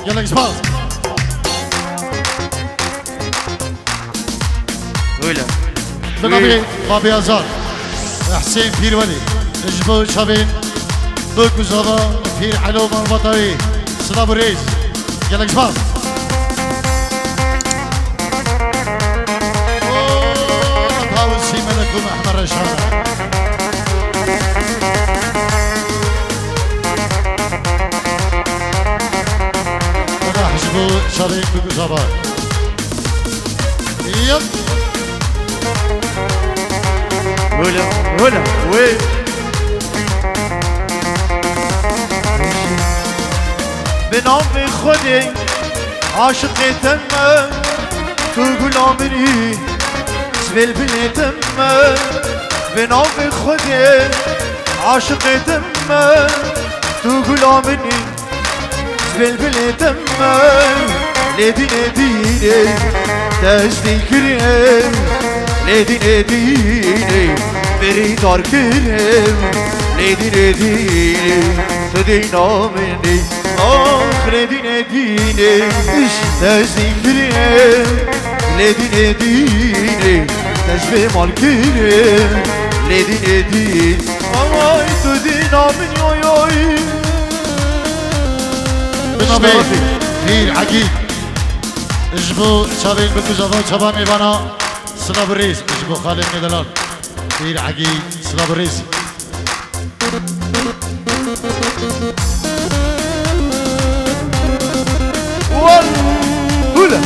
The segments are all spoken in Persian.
يلا جسباز ولا بنابي بابي ازار حسين بير ولي اجبو شابين بوكو زابا بير علو مربطوي صداب الرئيس يلا جسباز طاول سيما لكم احمر رشارة حجبو شابين بوكو زابا يب ولا وي بنام خودی عاشق تمه تو غلامنی سویل بلیتم بنام خودی عاشق تمه تو غلامنی سویل بلیتم لیدی ندیری دستی کریم لیدی ندیری بری دار کریم لیدی ندیری تو دینامنی آخ لیدی ندیری دستی کریم لیدی ندیری دست مال کریم لیدی ندیری آی تو دینامنی آی آی بنابي بير عقيد اجبو شابين بكو زابا شابان ايبانا صلاب الرئيس اجبو خالد ندلال بير عقيد صلاب الرئيس ولا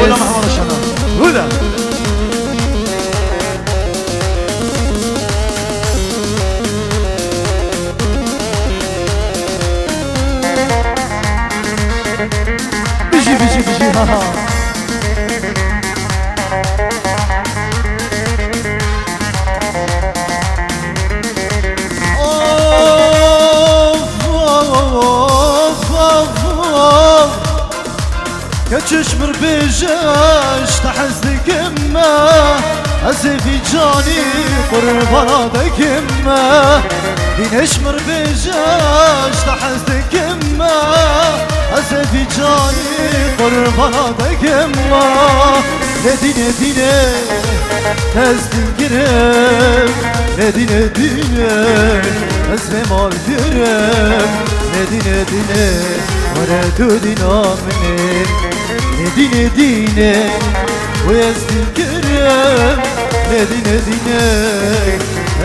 ولا محمد الشنان ولا بيجي ها ها كتشمر بجاش تحزنك اما في جاني قربانك اما بنشمر بجاش تحزنك اما في جاني قربانك اما ندينه دينه تزدين كرم ندينه دينه اسم مال كرم ندينه دينه وردو دينامني ندينه دينه ويزدين كرم ندينه دينه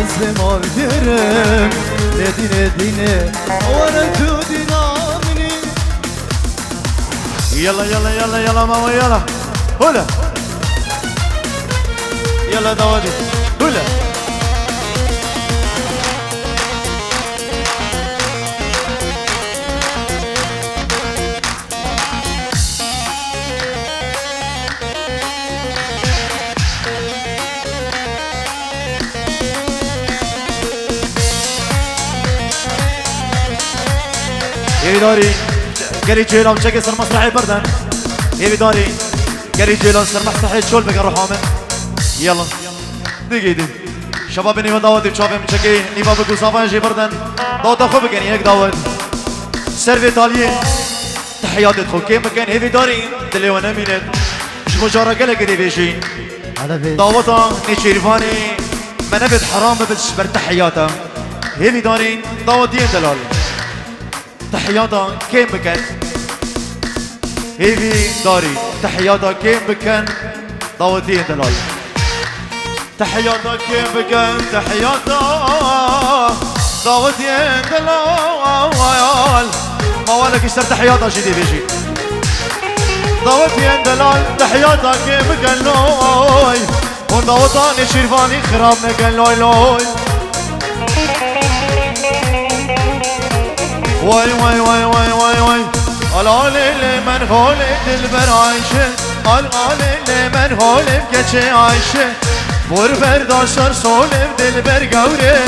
اسم مال كرم ندينه دينه وردو دينامني يلا يلا يلا يلا ماما يلا هلا يلا داودي هلا يبي داري قري جيلان شكل صار مسرحي بردن يبي داري قري جيلان صار مسرحي شول بقى روح عامل يلا دقيقة شباب نيما داود بشافهم شكي نيما بقول صافان جي بردن داود أخو بكن هيك داود سيرفي تالية تحيات تخو كيف بكن يبي داري دلي وانا مينت مش مجارة قلق دي بيجي داوطا نيشيرفاني ما نبت حرام ببلش برتحياته يبي داري داود دين دلال تحياتا كيم بكن هيفي داري تحياتا كيم بكن داودين دلال تحياتا كيم بكن تحياتا داودين دلال ما ولك اشتر تحياتا شدي بيجي داودين دلال تحياتا كيم بكن لوي وداوطاني شيرفاني خراب نكن لوي لوي واي واي واي واي واي واي العالي من هولي دلبر عايشة العالي من هولي بكتشي عايشة بور برداشر سولم دلبر قوري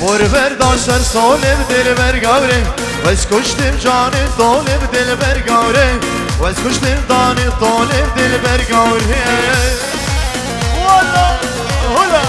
بور برداشر سولم دلبر قوري بس كشتم جاني طولم دلبر قوري بس كشتم داني طولم دلبر قوري والله هلا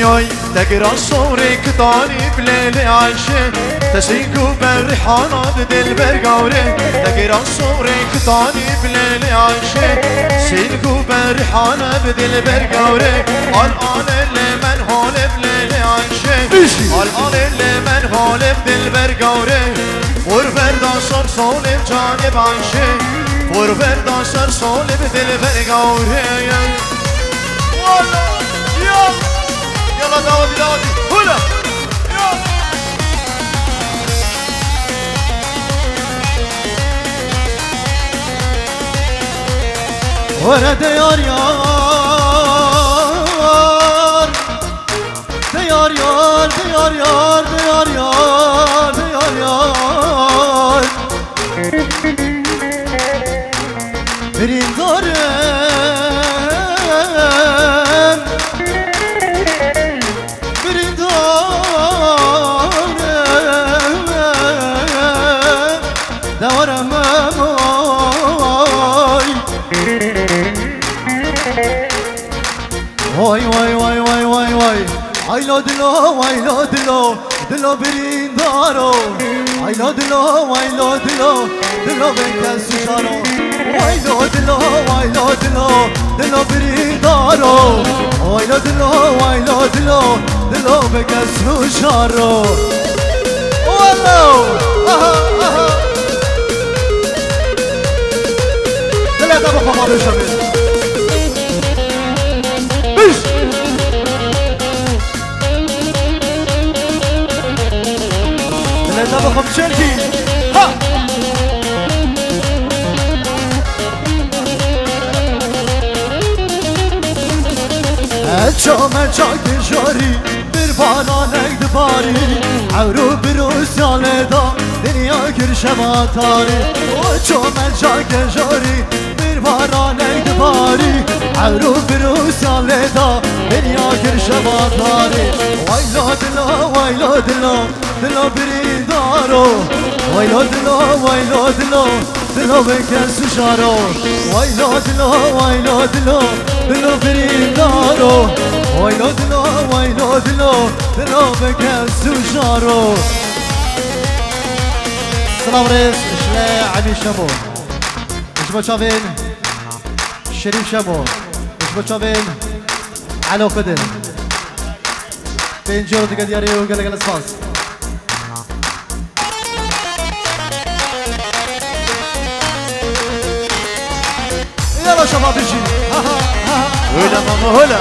وياي تقرا صورك طاني بليل عايشة تسيكو بالريحانة بدل برقوري تقرا صورك طاني بليل عايشة سيكو بالريحانة بدل برقوري الآن اللي منهول بليل عايشة الآن اللي منهول بدل برقوري ورفردا صار صولي بجانب عايشة ورفردا صار صولي بدل برقوري والله يلا داودي داودي هلا ورا ديار يار ديار يار ديار يار ديار يار ديار يار برين دارم برين دارم دورم واي واي واي واي واي واي عيلو دلو عيلو دلو دلو برين دارو عيلو دلو عيلو دلو دلو بكاس شارو عيلو دلو عيلو دلو دلو برين دارو عيلو دلو عيلو دلو دلو بكاس شارو والله ثلاثة بخم هذا الشباب ثلاثة بخم شركي ها الشومة شاك جاري بربانا نقد باري عورو بروس يالدا دنيا كرشما تاري الشومة شاك جاري بربانا نقد باري عورو بروس يالدا دنيا كرشما تاري ويلو دلو ويلو دلو دلو برين دارو ويلو دلو ويلو دلو دلو بكاس شارو ويلو دلو ويلو دلو دلو برين دارو ويلو دلو ويلو دلو دلو بكاس شارو سلام ريس شلا علي شامو اجبو شافين شريف شامو اجبو شافين علو خدر بين جورو دقا دياري وقال قال اسفاس يلا شباب اجي هلا ماما هلا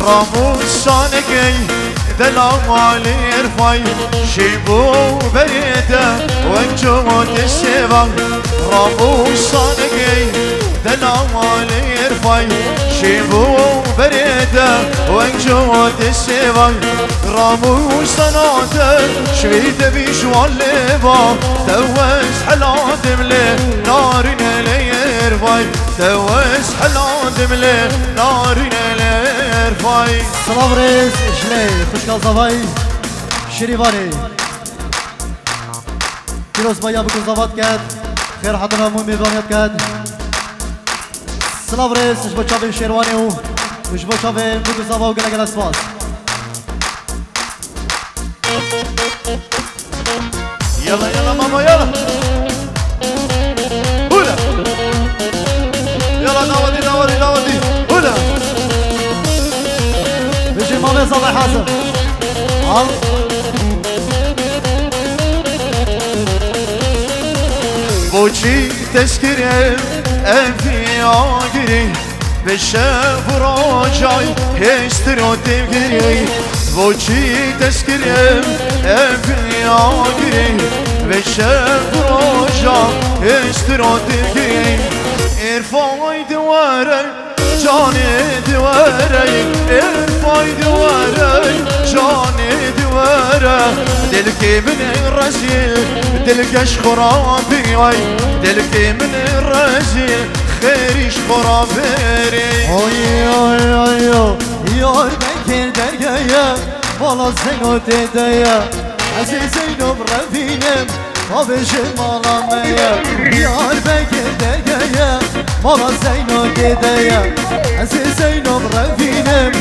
راموسانكي دلام علي رفاي شيبو بريده وانجمود السبا راموسانكي دلام علي رفاي شيبو بريده وانجمود السبا راموساناته شويده بيشوال لبا توس حلادم لي نارنا لي رفاي توس حلادم لي نارنا لي رفاي سلام ريس شلي خوش قال زواي شريفاني كيروس بايا بكل زوات كاد خير حضنا مو ميزانيات كاد سلام ريس اش بتشافين شيرواني وش بتشافين بكل زوا وقلا قلا سواس يلا يلا ماما يلا هلا يلا داودي داودي داودي هلا بيجي مامي صالح حسن بوچی تذکرم افی آگری بشه براجای هسترو تگری بوچی تذکرم افی آگری بشه براجای هسترو تگری ارفای دواره جان دواره ارفای دواره جان دواره دلك من الرجل دلكش خرابي واي دلك من الرجل خيرش خرابي Oy oy oy oy Yar bekir dergaya Valla sen o dedeye Aziz Zeynep Rafinim Abişim ağlamaya Yar bekir dergaya Valla sen o dedeye Aziz Zeynep Rafinim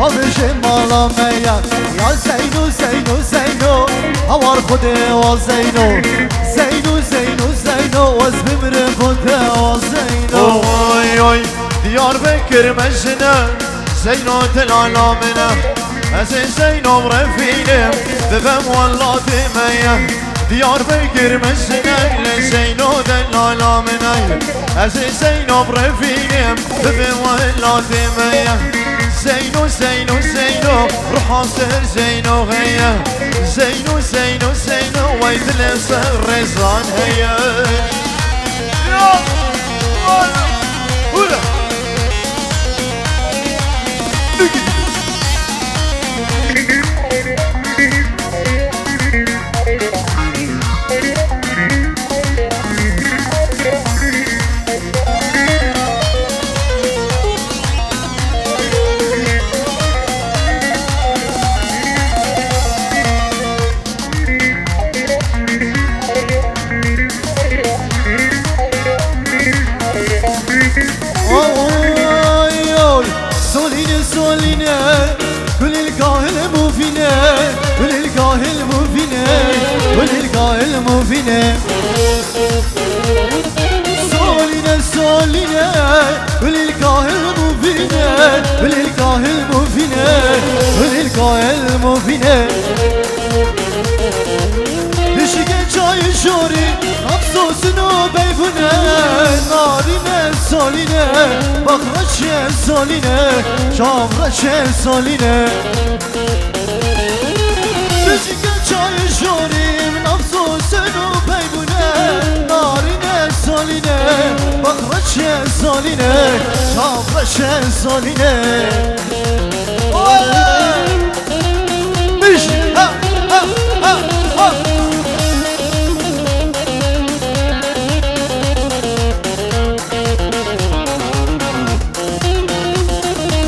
Abişim ağlamaya Ya Zeyno Zeyno Zeyno Havar kude o Zeyno Zeyno Zeyno Zeyno Vazbimri kude o Zeyno Oy oy Diyarbakır mecne Zeynot العالمنا Aziz Zeynep Rafinim Bebem valla demeye Diyarbakır mecne Zeynot العالمنا Aziz Zeynep Rafinim Bebem valla demeye Zeyno Zeyno Zeyno Ruha ser Zeyno heye Zeyno Zeyno Zeyno Vaydile ser rezan heye Ya Allah Hula الموفينة سولينا سولينا وللقاه الموفينة وللقاه الموفينة وللقاه الموفينة Düşüge çayı şori Absosunu beyfune Narine soline Bakraşe soline Şavraşe soline Düşüge çayı şori Absosunu beyfune Narine soline Bakraşe soline Şavraşe soline Düş ha ha ha ha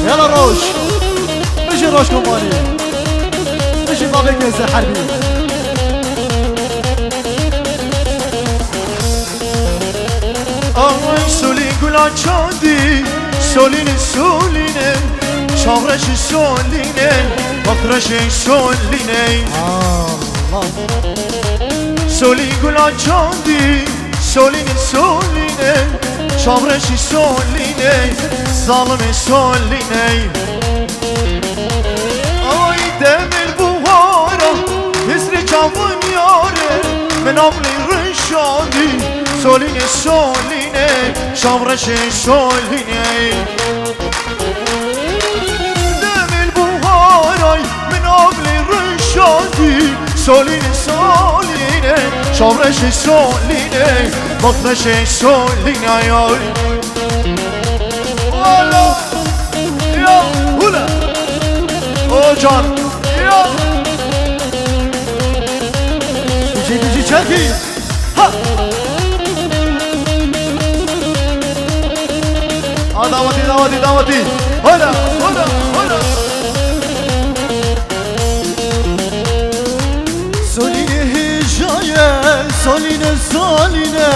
يلا روش مش روش كومباني مش طابق ينزل حربي Ay soli gula çandi Soline soline Çavraşı soline Bakraşı soline Allah Soli gula çandi Soline soline Çavraşı soline Zalime soline Ay demir buhara Hizri çavun yare Men avli rışadi Soline soline Şavraşı soline Demir buharay Men avli rışadi Soline soline Şavraşı soline Bakraşı soline ay Allah Ya hula O can Ya Bici çeki Ha Davati davati davati Hola hola hola Soline hicaye Soline soline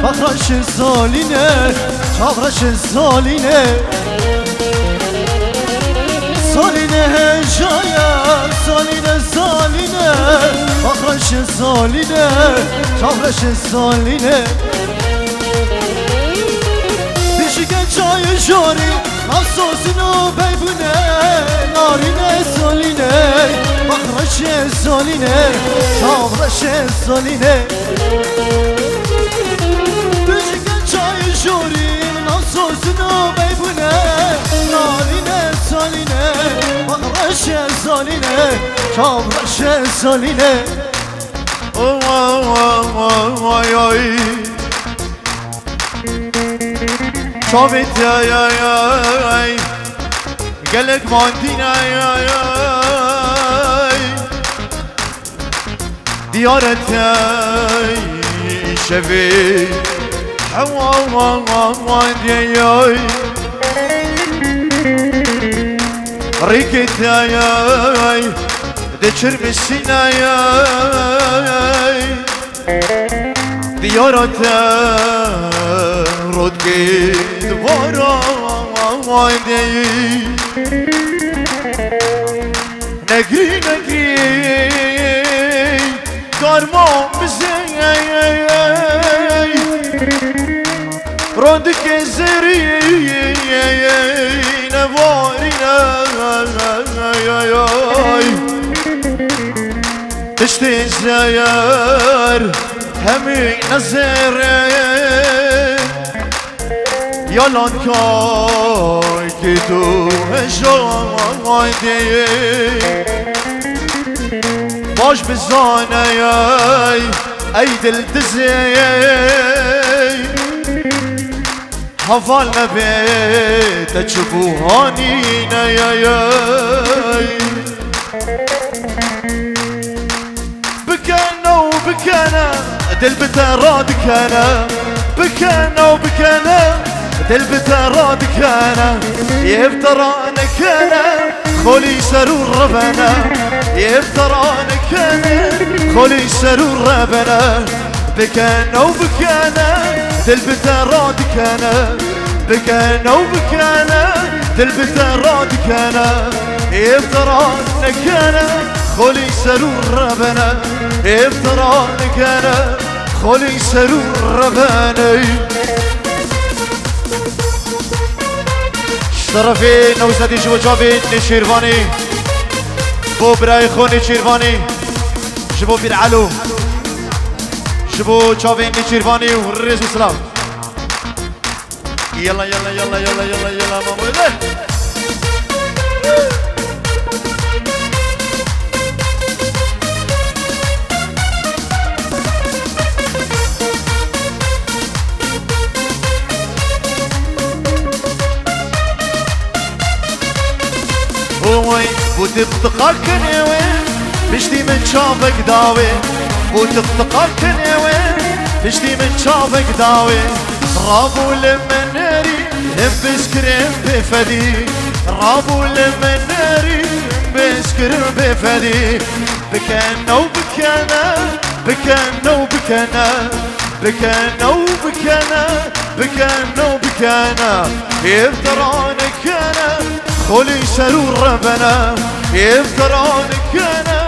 Bakraşı soline Çavraşı soline Soline hicaye Soline soline Bakraşı soline Çavraşı soline Dişike çayı şori Nasosunu beybune Narine soline Bakraşı soline Çavraşı soline Dişike çayı şori Nasosunu beybune Narine soline Bakraşı soline Çavraşı soline Oy oy Şovit ya ya ya Gelek mandina ya ya ديارتي شفي حوالي ريكتاي دشر مسيناي ديارتي رودكي دوارا نگری نگری کارمان بزنی روندک زری نواری تشت زیر همی نظره یالان کای که تو هجایدی باش بزانه ای دل دزی حوال نبیت چبوهانی نیای بکن و بکنه دل بترادک انا بکن و بکنه دل بترادك انا يفترانك انا خولي سرور ربنا يفترانك انا خولي سرور ربنا بكانا وبكانا دل بترادك انا بكانا وبكانا دل بترادك انا يفترانك انا خولي سرور ربنا يفترانك انا خولي سرور ربنا طرفي نوزدي شبو جابين نشيرواني بو براي خوني شيرواني شبو بالعلو شبو جابين نشيرواني والرئيس والسلام يلا يلا يلا يلا يلا يلا مامو يلا وي وتبتقاك نوين بشتي من شافك داوي وتبتقاك نوين بشتي من شافك داوي رابو لمن ناري بسكرين بفدي رابو لمن ناري بسكرين بفدي بكنا وبكنا بكنا وبكنا بكنا وبكنا بكنا وبكنا يفترانك انا خولي سرور ربنا يفترانك انا